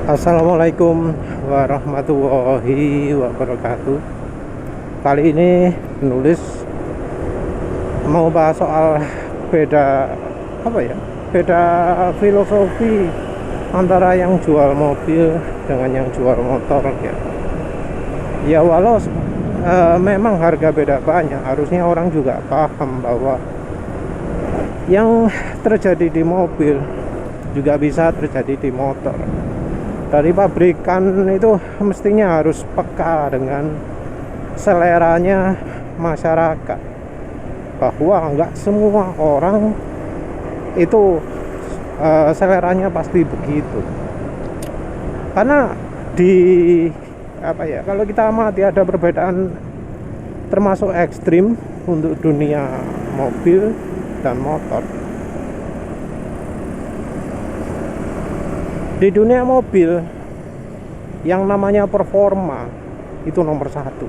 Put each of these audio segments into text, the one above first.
Assalamualaikum warahmatullahi wabarakatuh. Kali ini penulis mau bahas soal beda beda filosofi antara yang jual mobil dengan yang jual motor ya. Ya walau memang harga beda banyak, harusnya orang juga paham bahwa yang terjadi di mobil juga bisa terjadi di motor. Dari pabrikan itu mestinya harus peka dengan seleranya masyarakat, bahwa enggak semua orang itu seleranya pasti begitu. Karena kalau kita amati ada perbedaan termasuk ekstrim untuk dunia mobil dan motor. Di dunia mobil yang namanya performa itu nomor satu,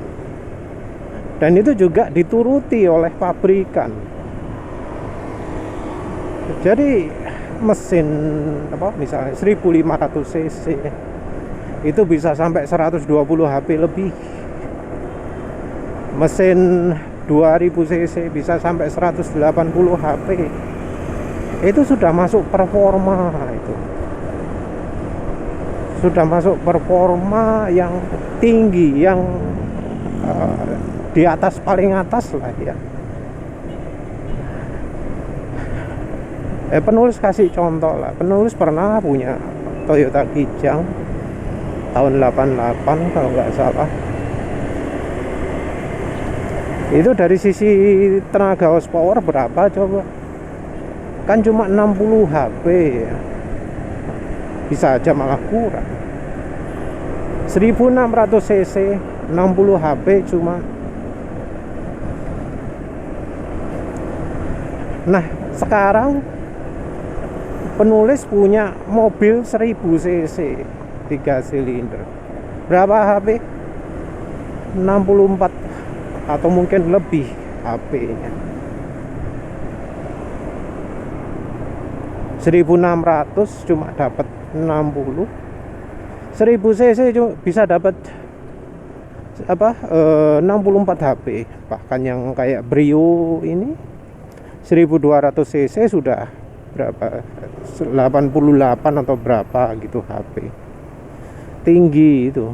dan itu juga dituruti oleh pabrikan. Jadi mesin misalnya 1500 cc itu bisa sampai 120 HP lebih. Mesin 2000 cc bisa sampai 180 HP. Itu sudah masuk performa, itu sudah masuk performa yang tinggi, yang di atas, paling atas lah ya. Penulis kasih contoh lah. Penulis pernah punya Toyota Kijang tahun 88 kalau nggak salah. Itu dari sisi tenaga horsepower berapa coba? Kan cuma 60 HP ya. Bisa aja malah kurang. 1600 cc 60 HP cuma. Nah sekarang penulis punya mobil 1000 cc 3 silinder, berapa HP? 64 atau mungkin lebih HP nya. 1600 cuma dapat 60. 1000 cc bisa dapat 64 HP. Bahkan yang kayak Brio ini 1200 cc sudah berapa, 88 atau berapa gitu HP. Tinggi itu.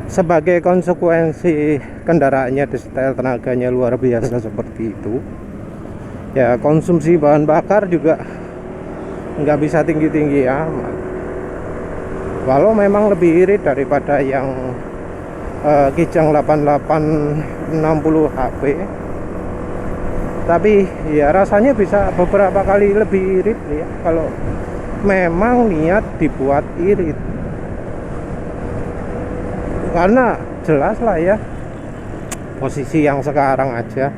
Sebagai konsekuensi kendaraannya detail, tenaganya luar biasa seperti itu, ya konsumsi bahan bakar juga nggak bisa tinggi-tinggi amat. Walau memang lebih irit daripada yang Kijang 88 60 HP, tapi ya rasanya bisa beberapa kali lebih irit ya kalau memang niat dibuat irit. Karena jelas lah ya, posisi yang sekarang aja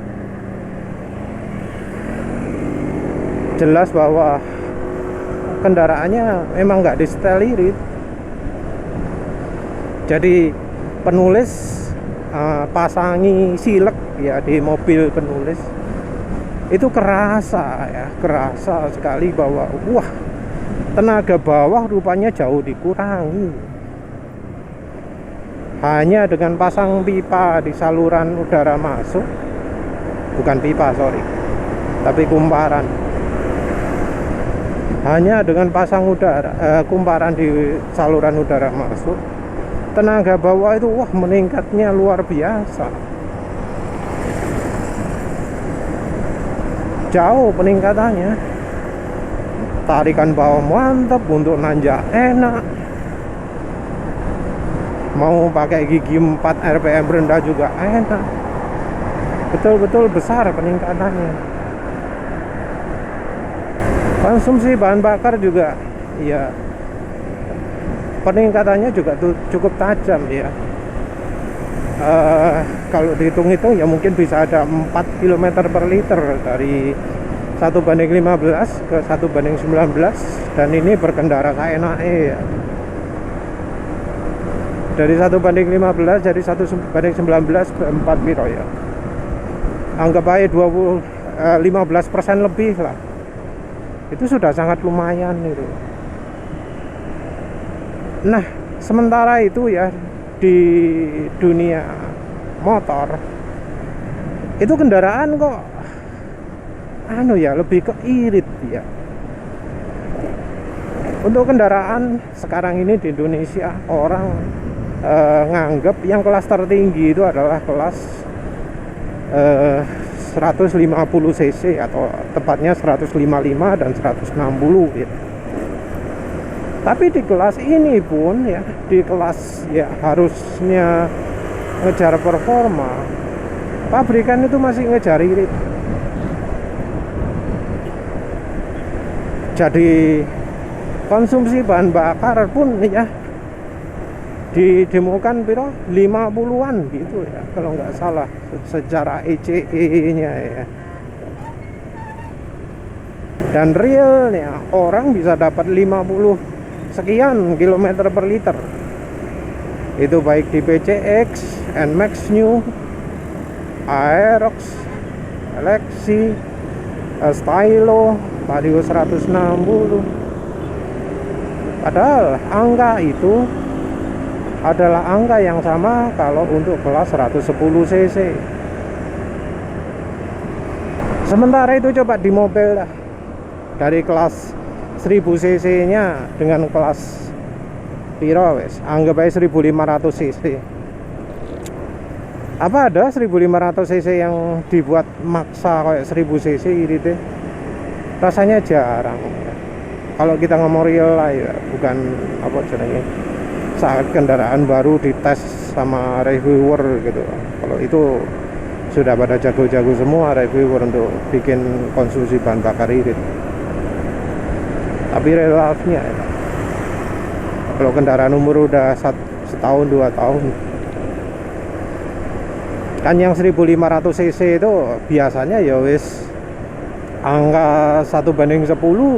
jelas bahwa kendaraannya memang nggak disetel irit. Jadi penulis pasangi silek ya di mobil penulis, itu kerasa sekali bahwa wah, tenaga bawah rupanya jauh dikurangi. Hanya dengan pasang pipa di saluran udara masuk, bukan pipa tapi kumparan. Hanya dengan pasang kumparan di saluran udara masuk, tenaga bawah itu wah meningkatnya luar biasa. Jauh peningkatannya. Tarikan bawah mantap, untuk nanjak enak. Mau pakai gigi 4 RPM rendah juga enak. Betul-betul besar peningkatannya. Konsumsi bahan bakar juga ya peningkatannya juga cukup tajam ya. Kalau dihitung-hitung ya mungkin bisa ada 4 km per liter, dari 1:15 ke 1:19, dan ini berkendara seenaknya ya. Dari 1:15 jadi 1:19 ke 4 piro ya. Anggap aja 15% lebih lah. itu sudah sangat lumayan itu. Nah, sementara itu ya di dunia motor itu kendaraan kok lebih ke irit ya. Untuk kendaraan sekarang ini di Indonesia orang nganggap yang kelas tertinggi itu adalah kelas 150 cc atau tepatnya 155 dan 160 ya. Tapi di kelas ini pun ya, di kelas ya harusnya ngejar performa, pabrikan itu masih ngejar irit. Jadi konsumsi bahan bakar pun ya didemokan piro 50-an gitu ya kalau nggak salah secara ECE nya ya. Dan realnya orang bisa dapat 50 sekian kilometer per liter, itu baik di PCX, NMAX New, Aerox, Lexi, Stylo, Vario 160. Padahal angka itu adalah angka yang sama kalau untuk kelas 110 cc. Sementara itu coba di mobil dah, dari kelas 1000 cc nya dengan kelas piro wes, anggap aja 1500 cc. Apa ada 1500 cc yang dibuat maksa kayak 1000 cc iritnya? Rasanya jarang ya. Kalau kita ngomong real lah ya, bukan apa jenenge saat kendaraan baru dites sama reviewer gitu. Kalau itu sudah pada jago-jago semua reviewer untuk bikin konsumsi bahan bakar irit. Tapi relatifnya ya, kalau kendaraan umur udah setahun 2 tahun kan yang 1500 cc itu biasanya ya wis angka 1:10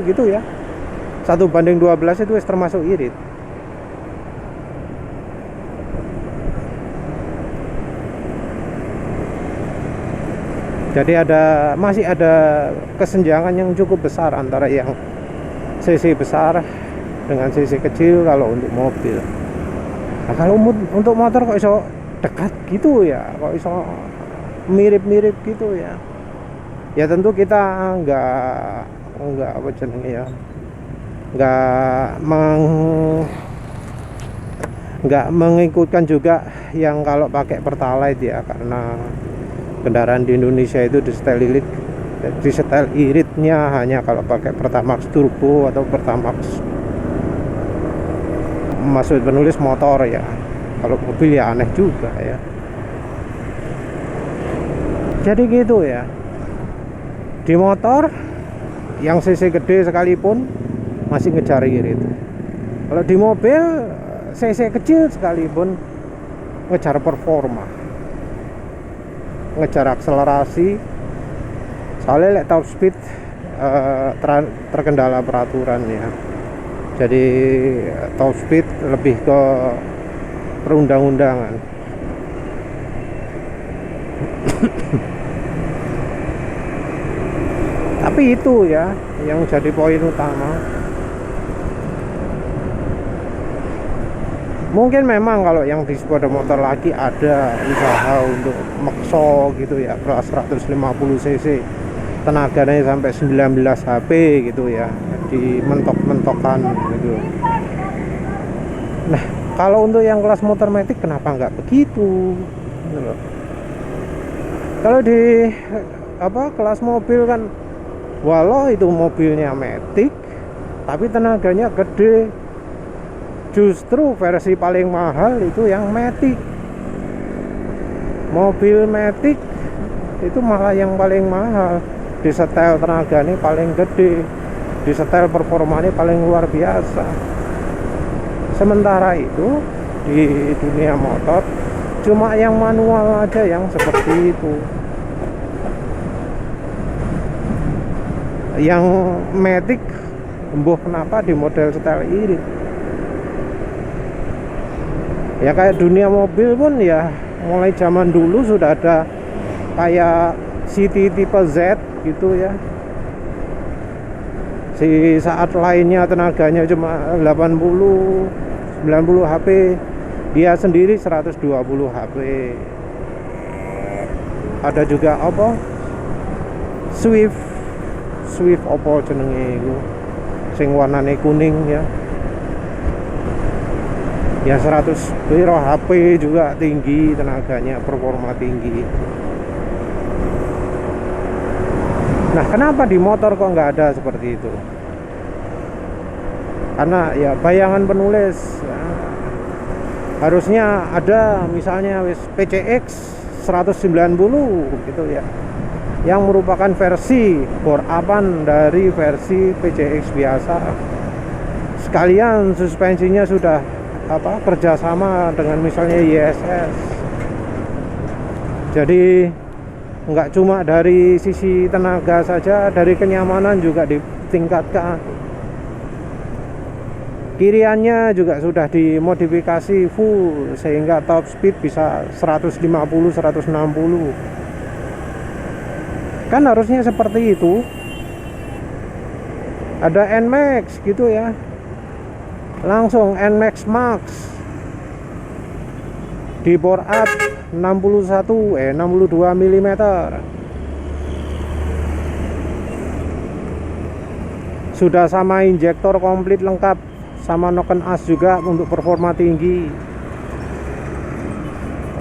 gitu ya, 1:12 itu wis termasuk irit. Jadi masih ada kesenjangan yang cukup besar antara yang cc besar dengan cc kecil kalau untuk mobil. Nah, kalau untuk motor kok iso dekat gitu ya, kok iso mirip-mirip gitu ya. Ya tentu kita nggak apa jenenge ya, nggak mengikutkan juga yang kalau pakai Pertalite ya, karena kendaraan di Indonesia itu di setel iritnya hanya kalau pakai Pertamax Turbo atau Pertamax, maksud penulis motor ya. Kalau mobil ya aneh juga ya. Jadi gitu ya, di motor yang cc gede sekalipun masih ngejar irit. Kalau di mobil cc kecil sekalipun ngejar performa, ngejar akselerasi. Soalnya top speed terkendala peraturan ya. Jadi top speed lebih ke perundang-undangan. Tapi itu ya yang jadi poin utama. Mungkin memang kalau yang di sepeda motor lagi ada usaha untuk makso gitu ya, kelas 150 cc tenaganya sampai 19 HP gitu ya, di mentok-mentokan gitu. Nah, kalau untuk yang kelas motor matic kenapa nggak begitu? Kalau di kelas mobil kan, walau itu mobilnya matic tapi tenaganya gede, justru versi paling mahal itu yang matic. Mobil matic itu malah yang paling mahal, di setel tenaganya paling gede, di setel performanya paling luar biasa. Sementara itu di dunia motor cuma yang manual aja yang seperti itu. Yang matic embuh kenapa di model setel irit. Ya kayak dunia mobil pun ya mulai zaman dulu sudah ada kayak City tipe Z gitu ya. Si saat lainnya tenaganya cuma 80 90 HP, dia sendiri 120 HP. Ada juga apa? Swift apa jenenge iku? Sing warnane kuning ya. Ya 100 piro HP juga tinggi tenaganya, performa tinggi. Nah, kenapa di motor kok nggak ada seperti itu? Karena ya bayangan penulis ya, harusnya ada misalnya PCX 190 gitu ya, yang merupakan versi bore upan dari versi PCX biasa. Sekalian suspensinya sudah kerjasama dengan misalnya ISS. Jadi nggak cuma dari sisi tenaga saja, dari kenyamanan juga ditingkatkan. Kiriannya juga sudah dimodifikasi full sehingga top speed bisa 150 160. Kan harusnya seperti itu. Ada NMAX gitu ya, langsung NMAX Max di bore up 62 mm. Sudah sama injektor komplit lengkap, sama noken as juga untuk performa tinggi.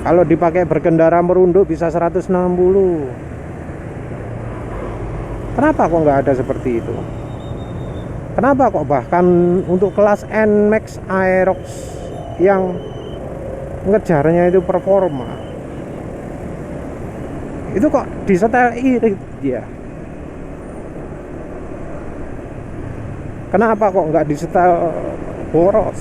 Kalau dipakai berkendara merunduk bisa 160. Kenapa kok nggak ada seperti itu? Kenapa kok bahkan untuk kelas NMAX Aerox yang ngejarnya itu performa, itu kok disetel irit dia? Kenapa kok nggak disetel boros,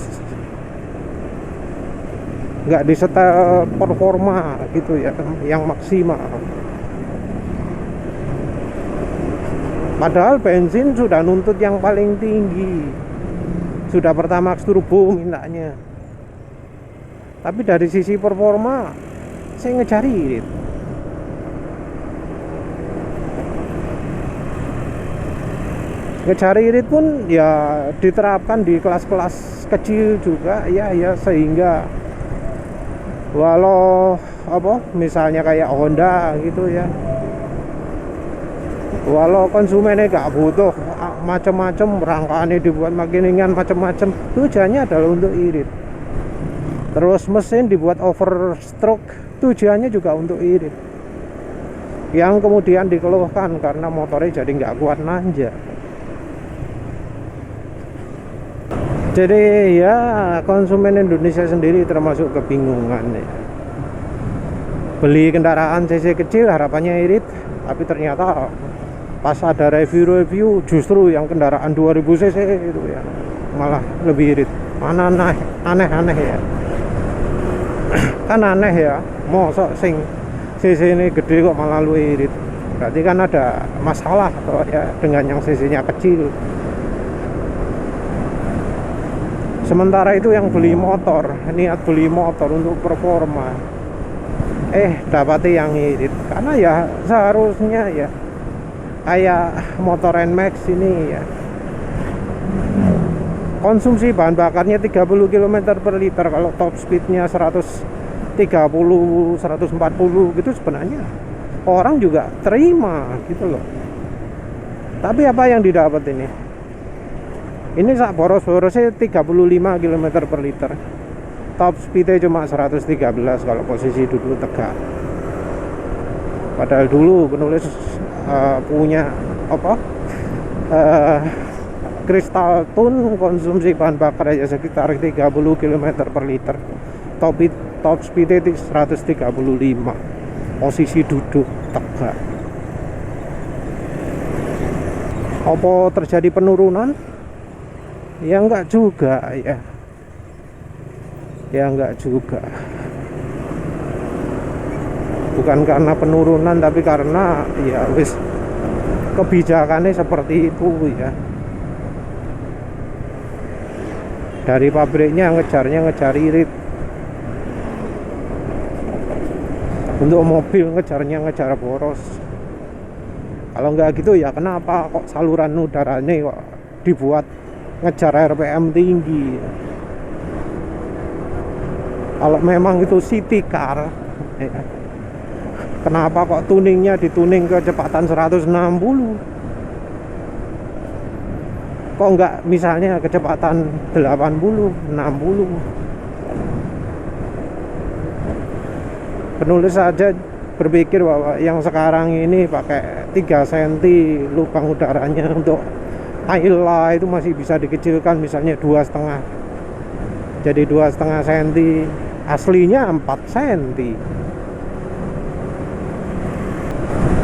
nggak disetel performa gitu ya, yang maksimal? Padahal bensin sudah nuntut yang paling tinggi, sudah Pertamax turbo mintanya. Tapi dari sisi performa saya ngejar irit. Ngejar irit pun ya diterapkan di kelas-kelas kecil juga ya, sehingga walau misalnya kayak Honda gitu ya, walau konsumennya gak butuh macam-macam, rangkaannya dibuat makin ringan macam-macam, tujuannya adalah untuk irit. Terus mesin dibuat overstroke, tujuannya juga untuk irit, yang kemudian dikeluhkan karena motornya jadi nggak kuat nanjak. Jadi ya konsumen Indonesia sendiri termasuk kebingungan ya. Beli kendaraan cc kecil harapannya irit, tapi ternyata pas ada review justru yang kendaraan 2000 cc itu ya malah lebih irit. Mana aneh ya. Kan aneh ya, mosok sing cc ini gede kok malah lu irit. Berarti kan ada masalah atau ya dengan yang cc-nya kecil. Sementara itu yang beli motor, niat beli motor untuk performa, dapati yang irit. Karena ya seharusnya ya kayak motor NMAX ini ya, konsumsi bahan bakarnya 30 km per liter. Kalau top speednya 130 140 gitu, sebenarnya orang juga terima gitu loh. Tapi apa yang didapat ini sak boros-borosnya 35 km per liter, top speednya cuma 113 kalau posisi duduk tegak. Padahal dulu penulis punya Crystal Tune konsumsi bahan bakar aja sekitar 30 km per liter, top speednya 135 posisi duduk tegak. Apa terjadi penurunan? Ya enggak juga ya enggak juga. Bukan karena penurunan, tapi karena ya wis kebijakannya seperti itu ya. Dari pabriknya ngejar irit, untuk mobil ngejar boros. Kalau nggak gitu ya kenapa kok saluran udaranya kok dibuat ngejar RPM tinggi. Kalau memang itu city car, ya, kenapa kok tuningnya dituning kecepatan 160? Kok enggak misalnya kecepatan 80, 60? Penulis saja berpikir bahwa yang sekarang ini pakai 3 cm lubang udaranya untuk Ayla itu masih bisa dikecilkan, misalnya 2,5 jadi 2,5 cm, aslinya 4 cm.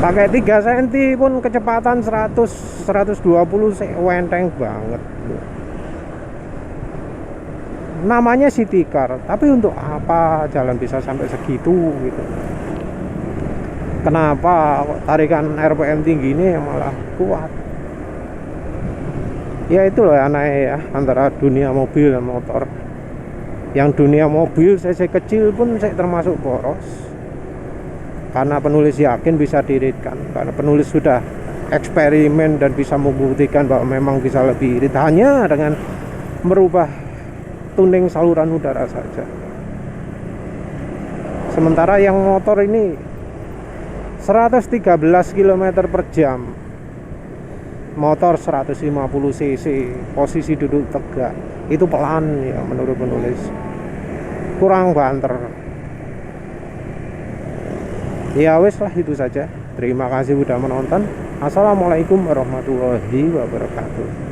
Pakai 3 cm pun kecepatan 100-120 wenteng banget. Namanya city car, tapi untuk apa jalan bisa sampai segitu gitu? Kenapa tarikan RPM tinggi ini malah kuat? Ya itu loh aneh ya, antara dunia mobil dan motor. Yang dunia mobil cc kecil pun saya termasuk boros, karena penulis yakin bisa diiritkan, karena penulis sudah eksperimen dan bisa membuktikan bahwa memang bisa lebih irit hanya dengan merubah tuning saluran udara saja. Sementara yang motor ini 113 km per jam, motor 150 cc, posisi duduk tegak, itu pelan ya menurut penulis, kurang banter. Ya wes lah, itu saja. Terima kasih sudah menonton. Assalamualaikum warahmatullahi wabarakatuh.